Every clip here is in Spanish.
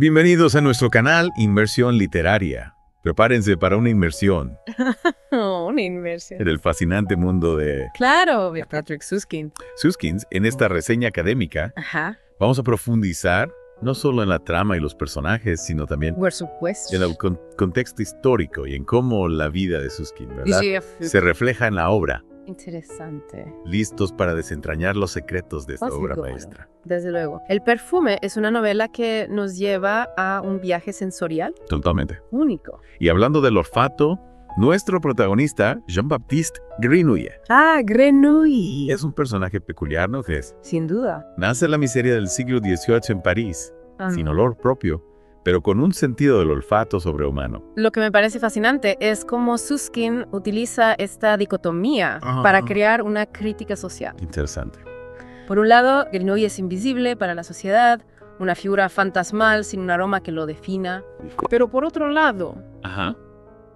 Bienvenidos a nuestro canal Inmersión Literaria. Prepárense para una inmersión Oh, una inmersión. en el fascinante mundo de Claro, de Patrick Süskind. Süskind. En esta reseña académica Ajá, vamos a profundizar no solo en la trama y los personajes, sino también por supuesto. en el contexto histórico y en cómo la vida de Süskind, ¿verdad?, se refleja en la obra. Interesante. Listos para desentrañar los secretos de esta Oh, sí, obra claro. maestra. Desde luego. El perfume es una novela que nos lleva a un viaje sensorial Totalmente. único. Y hablando del olfato, nuestro protagonista, Jean-Baptiste Grenouille, Ah, Grenouille. es un personaje peculiar, ¿no crees? Sin duda. Nace en la miseria del siglo XVIII en París, Ah. sin olor propio, pero con un sentido del olfato sobrehumano. Lo que me parece fascinante es cómo Süskind utiliza esta dicotomía Ajá. para crear una crítica social. Interesante. Por un lado, Grenouille es invisible para la sociedad, una figura fantasmal sin un aroma que lo defina. Pero por otro lado, Ajá.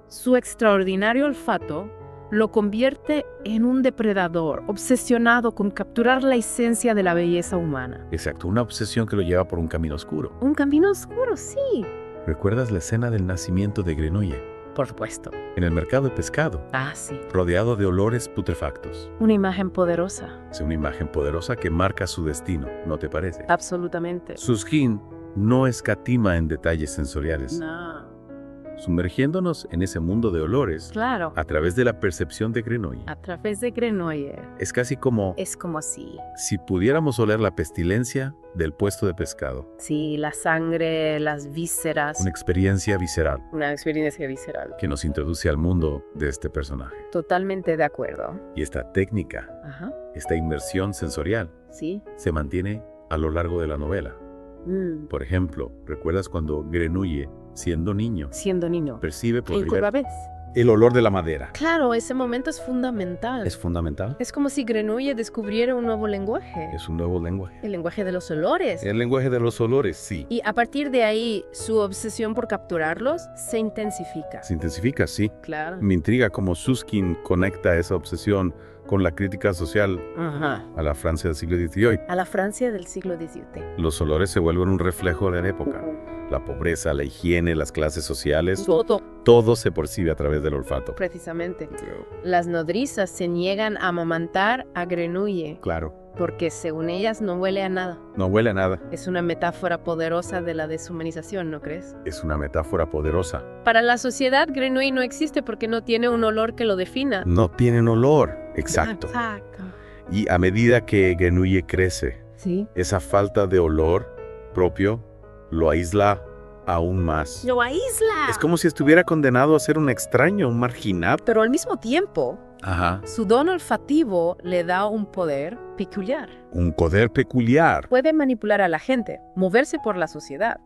su extraordinario olfato lo convierte en un depredador obsesionado con capturar la esencia de la belleza humana. Exacto, una obsesión que lo lleva por un camino oscuro. Un camino oscuro, sí. ¿Recuerdas la escena del nacimiento de Grenouille? Por supuesto. En el mercado de pescado, Ah, sí. rodeado de olores putrefactos. Una imagen poderosa. Es una imagen poderosa que marca su destino, ¿no te parece? Absolutamente. Süskind no escatima en detalles sensoriales, No. sumergiéndonos en ese mundo de olores Claro. a través de la percepción de Grenouille. A través de Grenouille. Es casi como Es como así. si pudiéramos oler la pestilencia del puesto de pescado. Sí, la sangre, las vísceras. Una experiencia visceral Una experiencia visceral. que nos introduce al mundo de este personaje. Totalmente de acuerdo. Y esta técnica, Ajá. esta inmersión sensorial, Sí. se mantiene a lo largo de la novela. Por ejemplo, ¿recuerdas cuando Grenouille, siendo niño, Siendo niño. percibe por En primera vez. el olor de la madera? Claro, ese momento es fundamental. ¿Es fundamental? Es como si Grenouille descubriera un nuevo lenguaje. Es un nuevo lenguaje. El lenguaje de los olores. El lenguaje de los olores, sí. Y a partir de ahí, su obsesión por capturarlos se intensifica. Se intensifica, sí. Claro. Me intriga cómo Süskind conecta esa obsesión con la crítica social Ajá. a la Francia del siglo XVIII. A la Francia del siglo XVII. Los olores se vuelven un reflejo de la época. La pobreza, la higiene, las clases sociales, todo se percibe a través del olfato. Precisamente. Las nodrizas se niegan a amamantar a Grenouille Claro, porque según ellas no huele a nada. no huele a nada. Es una metáfora poderosa de la deshumanización, ¿no crees? Es una metáfora poderosa. Para la sociedad, Grenouille no existe porque no tiene un olor que lo defina. No tienen olor. Exacto. Exacto. Y a medida que Grenouille crece, Sí. esa falta de olor propio lo aísla aún más. ¡Lo aísla! Es como si estuviera condenado a ser un extraño, un marginado. Pero al mismo tiempo, Ajá. su don olfativo le da un poder peculiar. Un poder peculiar, Puede manipular a la gente, moverse por la sociedad,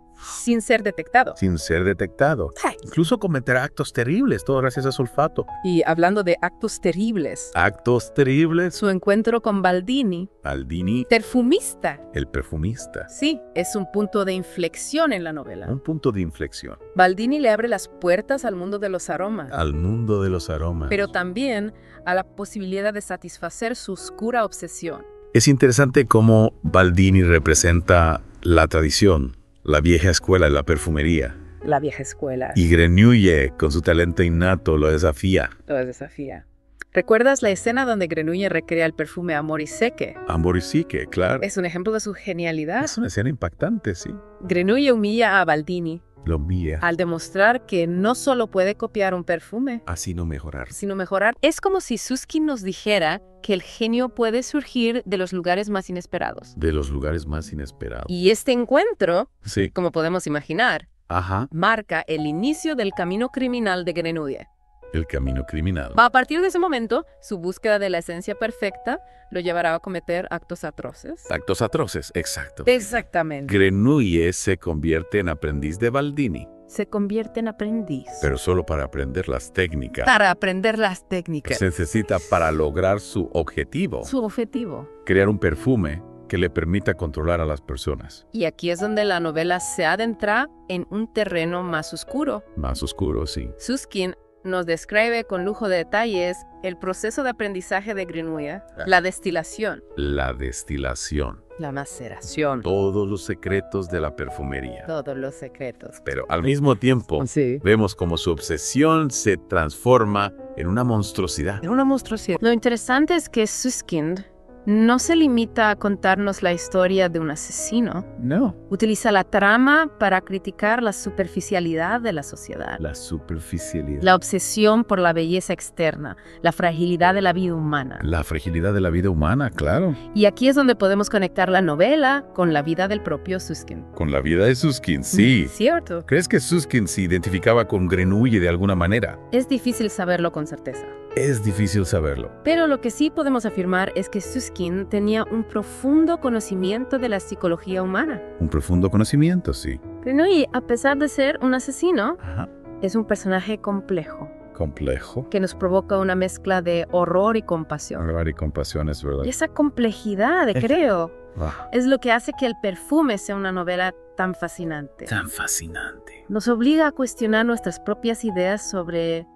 sin ser detectado. sin ser detectado. Incluso cometer actos terribles, todo gracias a su olfato. Y hablando de actos terribles, Actos terribles. su encuentro con Baldini, Aldini, perfumista, el perfumista. sí, es un punto de inflexión en la novela. Un punto de inflexión Baldini le abre las puertas al mundo de los aromas, al mundo de los aromas. pero también a la posibilidad de satisfacer su oscura obsesión. Es interesante cómo Baldini representa la tradición, la vieja escuela de la perfumería. La vieja escuela. Y Grenouille, con su talento innato, lo desafía. Lo desafía. ¿Recuerdas la escena donde Grenouille recrea el perfume Amor y Seque? Amor y Psique, claro. Es un ejemplo de su genialidad. Es una escena impactante, sí. Grenouille humilla a Baldini Lo mía. al demostrar que no solo puede copiar un perfume, Así no mejorar. sino mejorar. Es como si Süskind nos dijera que el genio puede surgir de los lugares más inesperados. De los lugares más inesperados. Y este encuentro, Sí. como podemos imaginar, Ajá. marca el inicio del camino criminal de Grenouille. El camino criminal. A partir de ese momento, su búsqueda de la esencia perfecta lo llevará a cometer actos atroces. Actos atroces, exacto. Exactamente. Grenouille se convierte en aprendiz de Baldini, Se convierte en aprendiz. pero solo para aprender las técnicas Para aprender las que técnicas. se necesita para lograr su objetivo, Su objetivo. crear un perfume que le permita controlar a las personas. Y aquí es donde la novela se adentra en un terreno más oscuro. Más oscuro, sí. Süskind nos describe con lujo de detalles el proceso de aprendizaje de Grenouille, la destilación, La destilación. la maceración, Todos los secretos de la perfumería. todos los secretos. Pero al mismo tiempo, Sí. vemos cómo su obsesión se transforma en una monstruosidad. Una monstruosidad. Lo interesante es que Suskind no se limita a contarnos la historia de un asesino. No. Utiliza la trama para criticar la superficialidad de la sociedad, La superficialidad. la obsesión por la belleza externa, la fragilidad de la vida humana. La fragilidad de la vida humana, claro. Y aquí es donde podemos conectar la novela con la vida del propio Suskind. Con la vida de Suskind, sí. ¿Cierto? ¿Crees que Suskind se identificaba con Grenouille de alguna manera? Es difícil saberlo con certeza. Es difícil saberlo. Pero lo que sí podemos afirmar es que Suskind tenía un profundo conocimiento de la psicología humana. Un profundo conocimiento, sí. Grenouille, a pesar de ser un asesino, Ajá. es un personaje complejo, Complejo. que nos provoca una mezcla de horror y compasión. Hablar y compasión es verdad. Y esa complejidad, creo, Ah, es lo que hace que El perfume sea una novela tan fascinante. tan fascinante. Nos obliga a cuestionar nuestras propias ideas sobre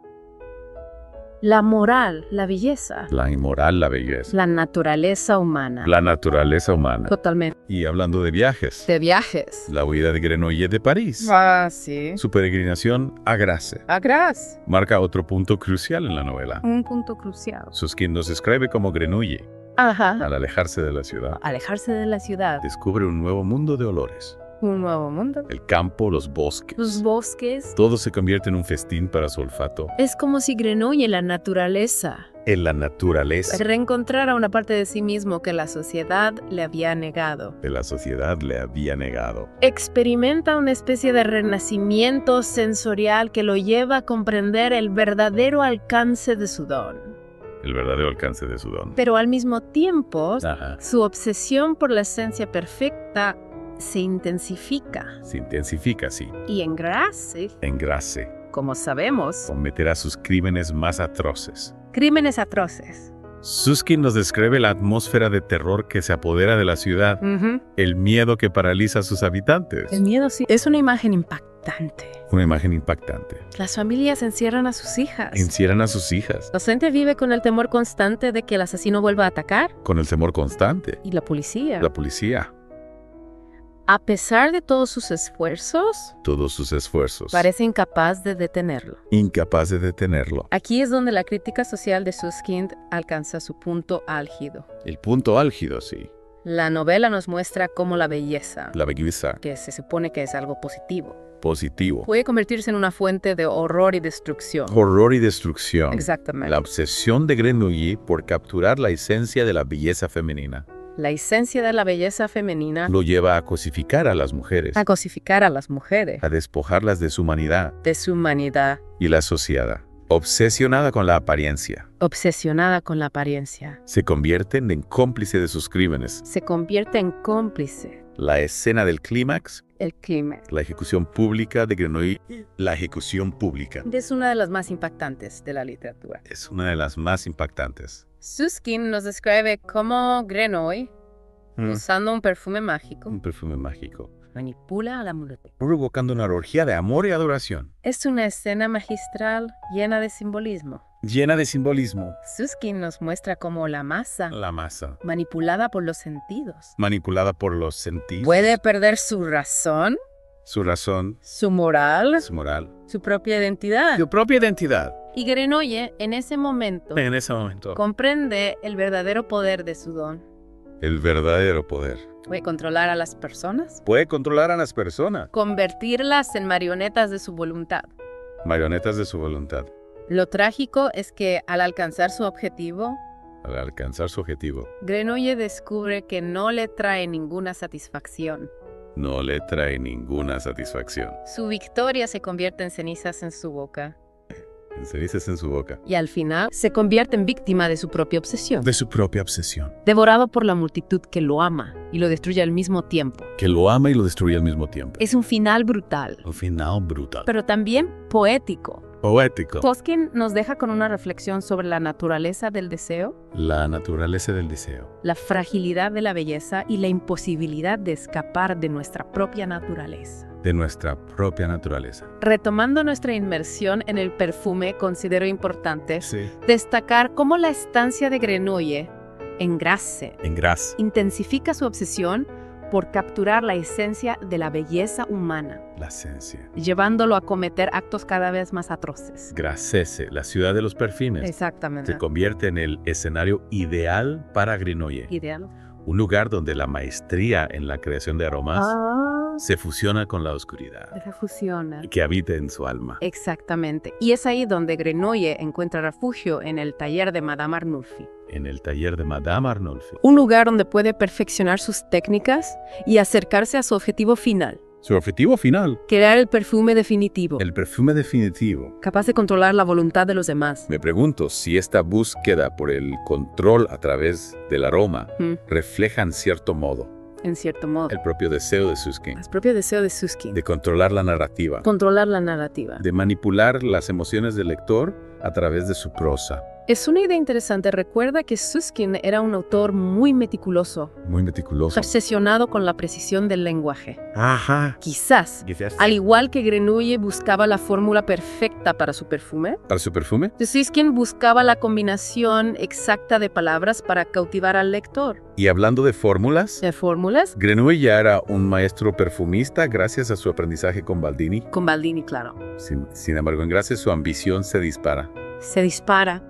la moral, la belleza, La inmoral, la belleza. la naturaleza humana. La naturaleza humana. Totalmente. Y hablando de viajes, De viajes. la huida de Grenouille de París. Ah, sí. Su peregrinación a Grasse A Graz. marca otro punto crucial en la novela. Un punto crucial. Suskind nos describe como Grenouille, Ajá. al alejarse de la ciudad, Alejarse de la ciudad. descubre un nuevo mundo de olores. Un nuevo mundo. El campo, los bosques. Los bosques. Todo se convierte en un festín para su olfato. Es como si Grenouille, la naturaleza, En la naturaleza reencontrara una parte de sí mismo que la sociedad le había negado. de la sociedad le había negado. Experimenta una especie de renacimiento sensorial que lo lleva a comprender el verdadero alcance de su don. El verdadero alcance de su don. Pero al mismo tiempo, Ajá. su obsesión por la esencia perfecta se intensifica. Se intensifica, sí. Y en Grasse, En Grasse como sabemos, cometerá sus crímenes más atroces. crímenes atroces. Suskind nos describe la atmósfera de terror que se apodera de la ciudad, el miedo que paraliza a sus habitantes. El miedo sí. Es una imagen impactante. Una imagen impactante. Las familias encierran a sus hijas. Encierran a sus hijas, La gente vive con el temor constante de que el asesino vuelva a atacar. con el temor constante. Y la policía. La policía, A pesar de todos sus esfuerzos, todos sus esfuerzos, parece incapaz de detenerlo. incapaz de detenerlo. Aquí es donde la crítica social de Suskind alcanza su punto álgido. El punto álgido, sí. La novela nos muestra cómo la belleza, La belleza, que se supone que es algo positivo, positivo. puede convertirse en una fuente de horror y destrucción. Horror y destrucción. Exactamente. La obsesión de Grenouille por capturar la esencia de la belleza femenina La esencia de la belleza femenina lo lleva a cosificar a las mujeres, a cosificar a las mujeres a despojarlas de su humanidad de su humanidad, y la sociedad. Obsesionada con la apariencia, obsesionada con la apariencia. se convierten en cómplice de sus crímenes. Se convierte en cómplice. La escena del clímax, El crimen la ejecución pública de Grenouille, la ejecución pública, es una de las más impactantes de la literatura. es una de las más impactantes. Suskind nos describe cómo Grenouille, usando un perfume mágico, Un perfume mágico, manipula a la mujer. provocando una orgía de amor y adoración, Es una escena magistral llena de simbolismo. llena de simbolismo. Suskind nos muestra cómo la masa, La masa, manipulada por los sentidos, manipulada por los sentidos, puede perder su razón, su razón, su moral, su moral, su propia identidad. su propia identidad. Y Grenouille, en ese momento, En ese momento, comprende el verdadero poder de su don. el verdadero poder. Puede controlar a las personas, Puede controlar a las personas, convertirlas en marionetas de su voluntad. marionetas de su voluntad, Lo trágico es que al alcanzar su objetivo, al alcanzar su objetivo. Grenouille descubre que no le trae ninguna satisfacción. No le trae ninguna satisfacción. Su victoria se convierte en cenizas en su boca En cenizas en su boca. y al final se convierte en víctima de su propia obsesión, De su propia obsesión. devorado por la multitud que lo ama y lo destruye al mismo tiempo. Que lo ama y lo destruye al mismo tiempo. Es un final brutal, Un final brutal. pero también poético. Poético. Suskind nos deja con una reflexión sobre la naturaleza del deseo, La naturaleza del deseo. la fragilidad de la belleza y la imposibilidad de escapar de nuestra propia naturaleza. de nuestra propia naturaleza. Retomando nuestra inmersión en el perfume, considero importante destacar cómo la estancia de Grenouille en Grasse intensifica su obsesión por capturar la esencia de la belleza humana, La esencia. llevándolo a cometer actos cada vez más atroces. Grasse, la ciudad de los perfumes, Exactamente. se convierte en el escenario ideal para Grenouille. Ideal. Un lugar donde la maestría en la creación de aromas se fusiona con la oscuridad Se fusiona. que habita en su alma. Exactamente. Y es ahí donde Grenouille encuentra refugio en el taller de Madame Arnulfi. En el taller de Madame Arnulfi. Un lugar donde puede perfeccionar sus técnicas y acercarse a su objetivo final, Su objetivo final, crear el perfume definitivo, el perfume definitivo. capaz de controlar la voluntad de los demás. Me pregunto si esta búsqueda por el control a través del aroma refleja en cierto modo En cierto modo. el propio deseo de Susskind El propio deseo de Susskind. de controlar la narrativa, Controlar la narrativa. de manipular las emociones del lector a través de su prosa. Es una idea interesante. Recuerda que Susskind era un autor muy meticuloso, Muy meticuloso. obsesionado con la precisión del lenguaje. Ajá. Quizás, al igual que Grenouille buscaba la fórmula perfecta para su perfume, ¿Para su perfume? Susskind buscaba la combinación exacta de palabras para cautivar al lector. Y hablando de fórmulas, ¿De fórmulas? Grenouille ya era un maestro perfumista gracias a su aprendizaje con Baldini. Con Baldini, claro. Sin embargo, en Grasse su ambición se dispara. Se dispara.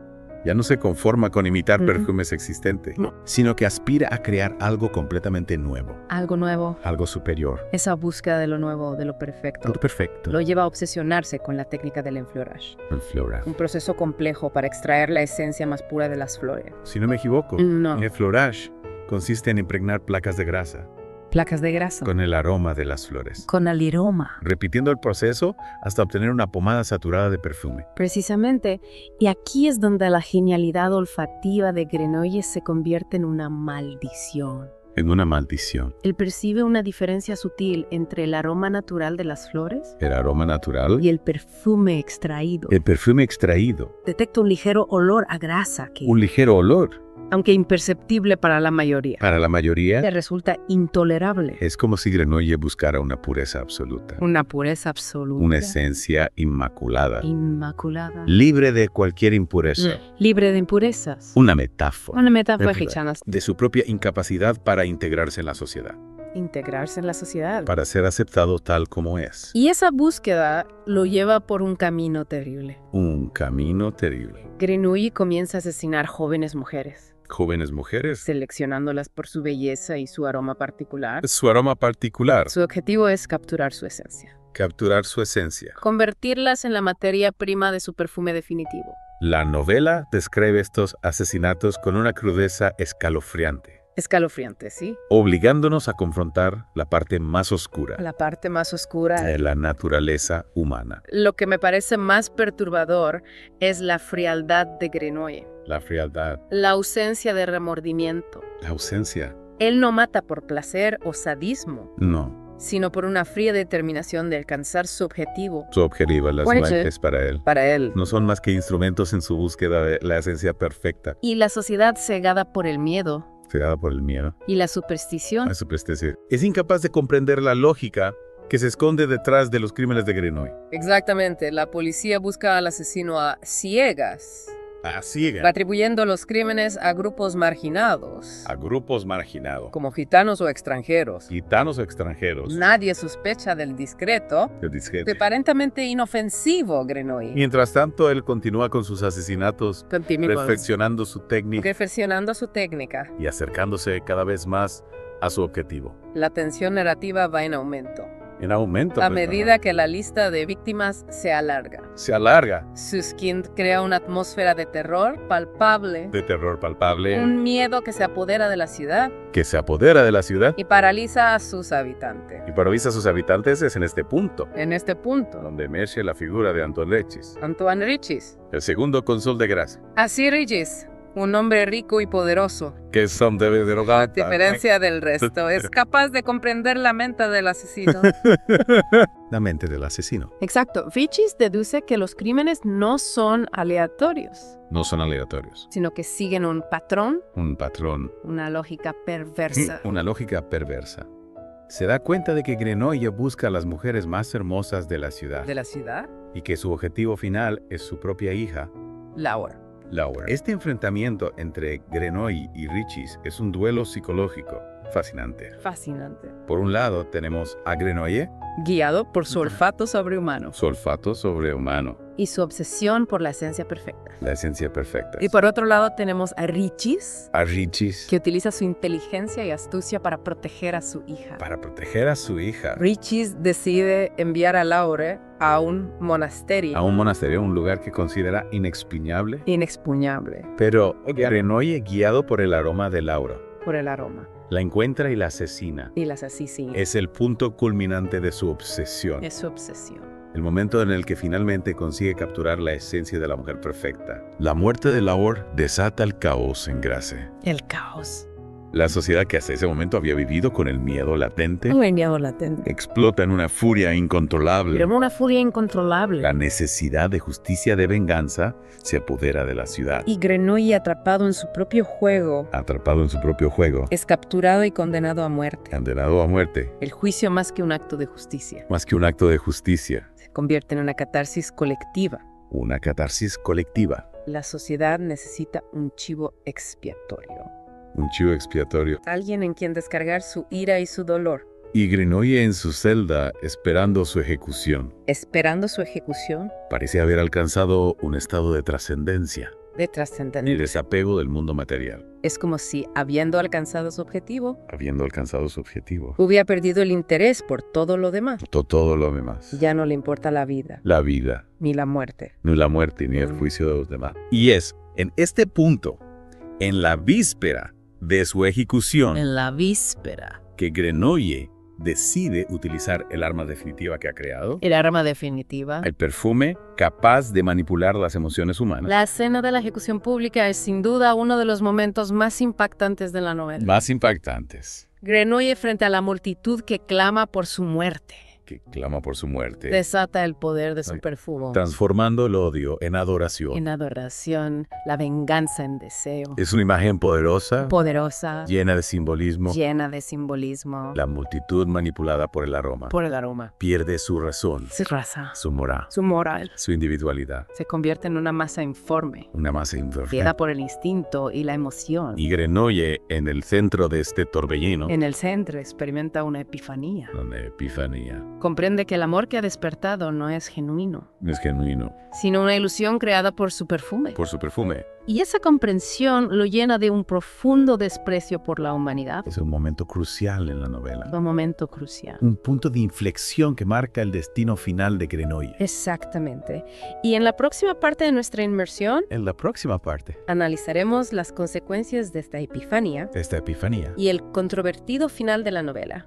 Ya no se conforma con imitar Ujú. perfumes existentes, No. sino que aspira a crear algo completamente nuevo, Algo nuevo. algo superior. Esa búsqueda de lo nuevo, de lo perfecto, Algo perfecto. lo lleva a obsesionarse con la técnica del enfleurage. El floral. Un proceso complejo para extraer la esencia más pura de las flores. Si no me equivoco, No. el florage consiste en impregnar placas de grasa Placas de grasa. con el aroma de las flores, Con aliroma. repitiendo el proceso hasta obtener una pomada saturada de perfume. Precisamente. Y aquí es donde la genialidad olfativa de Grenouille se convierte en una maldición. En una maldición. Él percibe una diferencia sutil entre el aroma natural de las flores El aroma natural, y el perfume extraído. el perfume extraído, Detecta un ligero olor a grasa que, un ligero olor. aunque imperceptible para la mayoría, Para la mayoría, le resulta intolerable. es como si Grenouille buscara una pureza absoluta, Una pureza absoluta. una esencia inmaculada, Inmaculada. libre de cualquier impureza. Libre de impurezas. Una metáfora Una metáfora gitana. de su propia incapacidad para integrarse en la sociedad, Integrarse en la sociedad. para ser aceptado tal como es. Y esa búsqueda lo lleva por un camino terrible. Un camino terrible. Grenouille comienza a asesinar jóvenes mujeres, Jóvenes mujeres, seleccionándolas por su belleza y su aroma particular. su aroma particular, Su objetivo es capturar su esencia, capturar su esencia. convertirlas en la materia prima de su perfume definitivo. La novela describe estos asesinatos con una crudeza escalofriante, Escalofriante, ¿sí? obligándonos a confrontar la parte más oscura La parte más oscura. de la naturaleza humana. Lo que me parece más perturbador es la frialdad de Grenouille, La frialdad, la ausencia de remordimiento. la ausencia. Él no mata por placer o sadismo, No, sino por una fría determinación de alcanzar su objetivo. su objetivo, las Bueno, blancas para él. Para él. No son más que instrumentos en su búsqueda de la esencia perfecta, Y la sociedad cegada por el miedo cegada por el miedo, y la superstición a su superstición. Es incapaz de comprender la lógica que se esconde detrás de los crímenes de Grenouille. Exactamente, la policía busca al asesino a ciegas, A ciegas, atribuyendo los crímenes a grupos marginados, a grupos marginados, como gitanos o extranjeros. gitanos o extranjeros. Nadie sospecha del discreto, El disquete. aparentemente inofensivo Grenouille. Mientras tanto, él continúa con sus asesinatos, Continúa perfeccionando su técnica perfeccionando su técnica. y acercándose cada vez más a su objetivo. La tensión narrativa va en aumento, En aumento. a pues, medida que la lista de víctimas se alarga. se alarga. Susskind crea una atmósfera de terror palpable, De terror palpable un miedo que se apodera de la ciudad que se apodera de la ciudad y paraliza a sus habitantes. y paraliza a sus habitantes es en este punto, En este punto, donde emerge la figura de Antoine Rechis, Antoine Richis. el segundo cónsul de Grasse, Así Richis, un hombre rico y poderoso, que son de a diferencia del resto, es capaz de comprender la mente del asesino. la mente del asesino. Exacto. Richis deduce que los crímenes no son aleatorios, No son aleatorios. sino que siguen un patrón, Un patrón, una lógica perversa. una lógica perversa. Se da cuenta de que Grenouille busca a las mujeres más hermosas de la ciudad. ¿De la ciudad? Y que su objetivo final es su propia hija, Laura. Laura. Este enfrentamiento entre Grenouille y Richeys es un duelo psicológico fascinante. Fascinante. Por un lado tenemos a Grenouille, Guiado por su olfato sobrehumano. su olfato sobrehumano, Y su obsesión por la esencia perfecta. la esencia perfecta. Y por otro lado tenemos a Richeys, A Richeys que utiliza su inteligencia y astucia para proteger a su hija. para proteger a su hija. Richeys decide enviar a Laura a un monasterio A un monasterio, un lugar que considera inexpugnable. inexpugnable Pero Grenouille, guiado por el aroma de Laura, por el aroma. la encuentra y la asesina. Y las asesina. Es el punto culminante de su obsesión. Es su obsesión. El momento en el que finalmente consigue capturar la esencia de la mujer perfecta. La muerte de Laura desata el caos en Grasse. El caos. La sociedad que hasta ese momento había vivido con el miedo latente Un miedo latente. explota en una furia incontrolable. Pero una furia incontrolable. La necesidad de justicia, de venganza, se apodera de la ciudad. Y Grenouille, atrapado en su propio juego, Atrapado en su propio juego, es capturado y condenado a muerte. condenado a muerte, El juicio, más que un acto de justicia, más que un acto de justicia, se convierte en una catarsis colectiva. una catarsis colectiva, La sociedad necesita un chivo expiatorio. un chivo expiatorio. Alguien en quien descargar su ira y su dolor. Y Grenouille en su celda esperando su ejecución. Esperando su ejecución Parece haber alcanzado un estado de trascendencia de y trascendencia. desapego del mundo material, Es como si, habiendo alcanzado su objetivo, habiendo alcanzado su objetivo. hubiera perdido el interés por todo lo demás. Todo lo demás. Ya no le importa la vida, La vida, ni la muerte. ni la muerte, ni el juicio de los demás. Y es en este punto, en la víspera de su ejecución, En la víspera. que Grenouille decide utilizar el arma definitiva que ha creado, El arma definitiva. el perfume capaz de manipular las emociones humanas. La escena de la ejecución pública es sin duda uno de los momentos más impactantes de la novela. Más impactantes, Grenouille, frente a la multitud que clama por su muerte, que clama por su muerte, desata el poder de su Ay. perfume. transformando el odio en adoración. En adoración, la venganza en deseo. Es una imagen poderosa, Poderosa, llena de simbolismo. llena de simbolismo. La multitud manipulada por el aroma Por el aroma. pierde su razón, Su raza. su moral, Su moral. su individualidad. Se convierte en una masa informe. Una masa imperfecta. Guiada por el instinto y la emoción. Y Grenouille, en el centro de este torbellino, En el centro experimenta una epifanía. una epifanía. Comprende que el amor que ha despertado no es genuino, Es genuino sino una ilusión creada por su perfume. por su perfume. Y esa comprensión lo llena de un profundo desprecio por la humanidad. Es un momento crucial en la novela. Un momento crucial. Un punto de inflexión que marca el destino final de Grenouille. Exactamente. Y en la próxima parte de nuestra inmersión, En la próxima parte, analizaremos las consecuencias de esta epifanía esta epifanía. y el controvertido final de la novela.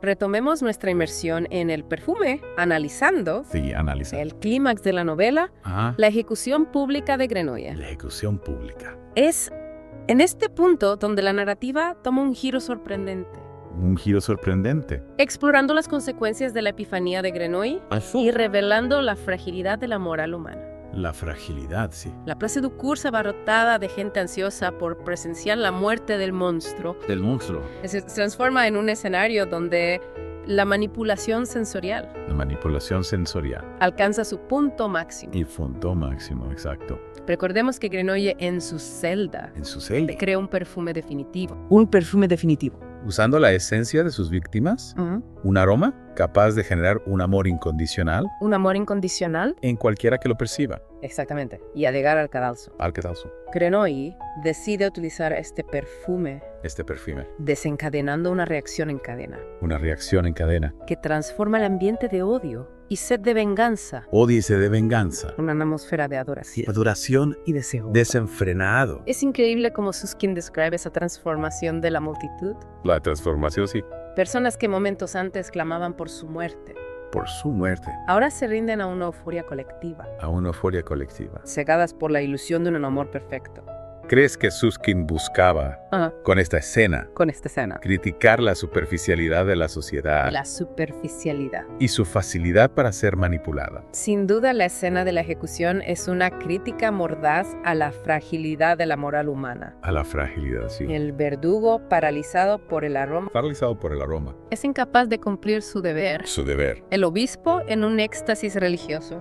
Retomemos nuestra inmersión en el perfume, analizando Sí, analiza. el clímax de la novela, Ajá. la ejecución pública de Grenouille. La ejecución pública. Es en este punto donde la narrativa toma un giro sorprendente, Un giro sorprendente. explorando las consecuencias de la epifanía de Grenouille y revelando la fragilidad de la moral humana. La fragilidad, sí. La Place du Cours abarrotada de gente ansiosa por presenciar la muerte del monstruo Del monstruo. se transforma en un escenario donde la manipulación sensorial La manipulación sensorial. alcanza su punto máximo. Y punto máximo, exacto. Recordemos que Grenouille en su celda En su celda. crea un perfume definitivo. Un perfume definitivo. Usando la esencia de sus víctimas, un aroma capaz de generar un amor incondicional Un amor incondicional. en cualquiera que lo perciba. Exactamente. Y a llegar al cadalso. Al que tal su. Grenouille decide utilizar este perfume Este perfume. desencadenando una reacción en cadena Una reacción en cadena. que transforma el ambiente de odio y sed de venganza Ódice de venganza. en una atmósfera de adoración. Adoración Y deseo. desenfrenado. Es increíble cómo Susskind describe esa transformación de la multitud. La transformación, sí. Personas que momentos antes clamaban por su muerte, Por su muerte. ahora se rinden a una euforia colectiva, A una euforia colectiva. cegadas por la ilusión de un amor perfecto. ¿Crees que Susskind buscaba, con esta escena, criticar la superficialidad de la sociedad? La superficialidad. Y su facilidad para ser manipulada. Sin duda, la escena de la ejecución es una crítica mordaz a la fragilidad de la moral humana. A la fragilidad, sí. El verdugo, paralizado por el aroma, es incapaz de cumplir su deber. Su deber. El obispo, en un éxtasis religioso,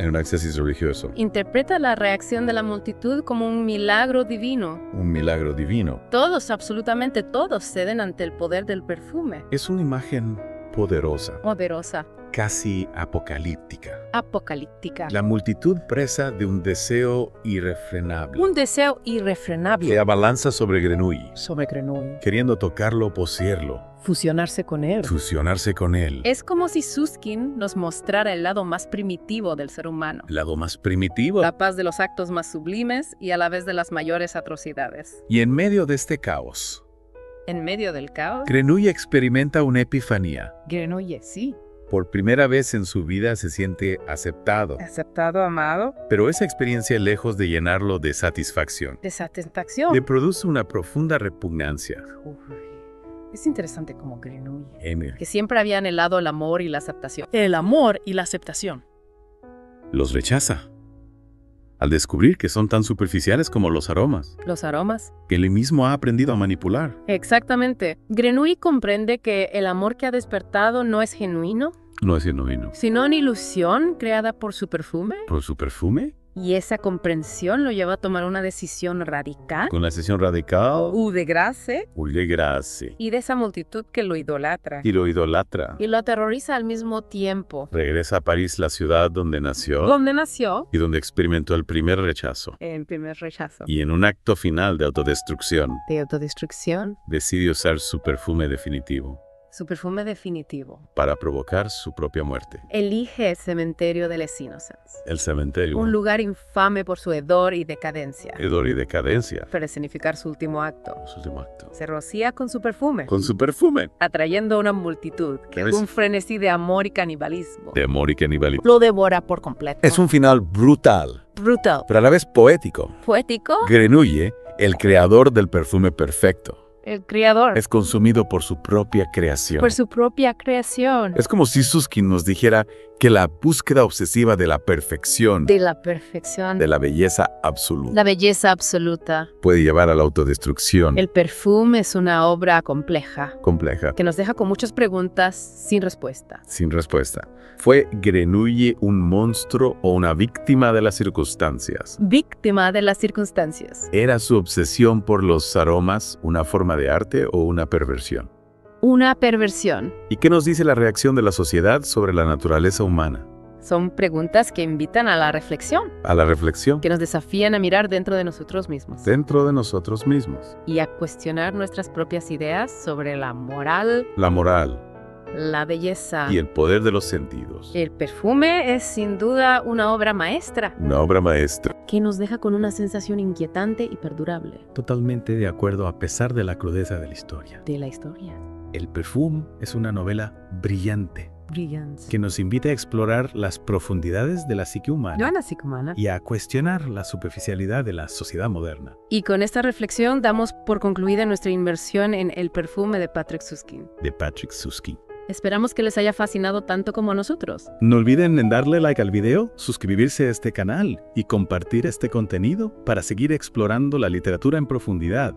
interpreta la reacción de la multitud como un milagro divino. Un milagro divino. Todos, absolutamente todos, ceden ante el poder del perfume. Es una imagen poderosa. Poderosa. Casi apocalíptica. Apocalíptica. La multitud presa de un deseo irrefrenable. Un deseo irrefrenable. Que abalanza sobre Grenouille. Sobre Grenouille. Queriendo tocarlo, poseerlo. Fusionarse con él. Fusionarse con él. Es como si Susskind nos mostrara el lado más primitivo del ser humano. ¿El lado más primitivo? Capaz de los actos más sublimes y a la vez de las mayores atrocidades. Y en medio de este caos. En medio del caos. Grenouille experimenta una epifanía. Grenouille, sí. Por primera vez en su vida se siente aceptado. Aceptado, amado. Pero esa experiencia, lejos de llenarlo de satisfacción, De satisfacción. le produce una profunda repugnancia. Es interesante como Grenouille, Emil que siempre había anhelado el amor y la aceptación. El amor y la aceptación. los rechaza. Al descubrir que son tan superficiales como los aromas, Los aromas. que él mismo ha aprendido a manipular. Exactamente. Grenouille comprende que el amor que ha despertado no es genuino, No es genuino. sino una ilusión creada por su perfume. ¿Por su perfume? Y esa comprensión lo lleva a tomar una decisión radical. Con la sesión radical. De gracia. Uy, gracias. Y de esa multitud que lo idolatra. Y lo idolatra. Y lo aterroriza al mismo tiempo. Regresa a París, la ciudad donde nació ¿Dónde nació? y donde experimentó el primer rechazo. El primer rechazo. Y en un acto final de autodestrucción, De autodestrucción. decide usar su perfume definitivo Su perfume definitivo. para provocar su propia muerte. Elige el cementerio de Les Innocents. El cementerio. Un lugar infame por su hedor y decadencia. Hedor y decadencia. Para escenificar su último acto. Su último acto. Se rocía con su perfume, Con su perfume. atrayendo a una multitud que ¿Ves? en un frenesí de amor y canibalismo De amor y canibalismo. Lo devora por completo. Es un final brutal, brutal, pero a la vez poético. poético. Grenouille, el creador del perfume perfecto, El creador, es consumido por su propia creación. por su propia creación. Es como si Susskind nos dijera que la búsqueda obsesiva de la perfección, De la perfección. de la belleza absoluta, La belleza absoluta. puede llevar a la autodestrucción El perfume es una obra compleja compleja, que nos deja con muchas preguntas sin respuesta. sin respuesta. ¿Fue Grenouille un monstruo o una víctima de las circunstancias? Víctima de las circunstancias. ¿Era su obsesión por los aromas una forma de arte o una perversión? Una perversión. ¿Y qué nos dice la reacción de la sociedad sobre la naturaleza humana? Son preguntas que invitan a la reflexión, A la reflexión que nos desafían a mirar dentro de nosotros mismos dentro de nosotros mismos. y a cuestionar nuestras propias ideas sobre la moral, La moral la belleza. y el poder de los sentidos. El perfume es sin duda una obra maestra Una obra maestra. que nos deja con una sensación inquietante y perdurable Totalmente de acuerdo a pesar de la crudeza de la historia. de la historia. El perfume es una novela brillante Brilliance. que nos invita a explorar las profundidades de la psique humana Joana Psicomana. y a cuestionar la superficialidad de la sociedad moderna. Y con esta reflexión damos por concluida nuestra inmersión en El perfume de Patrick Susskind. De Patrick Susskind. Esperamos que les haya fascinado tanto como a nosotros. No olviden en darle like al video, suscribirse a este canal y compartir este contenido para seguir explorando la literatura en profundidad.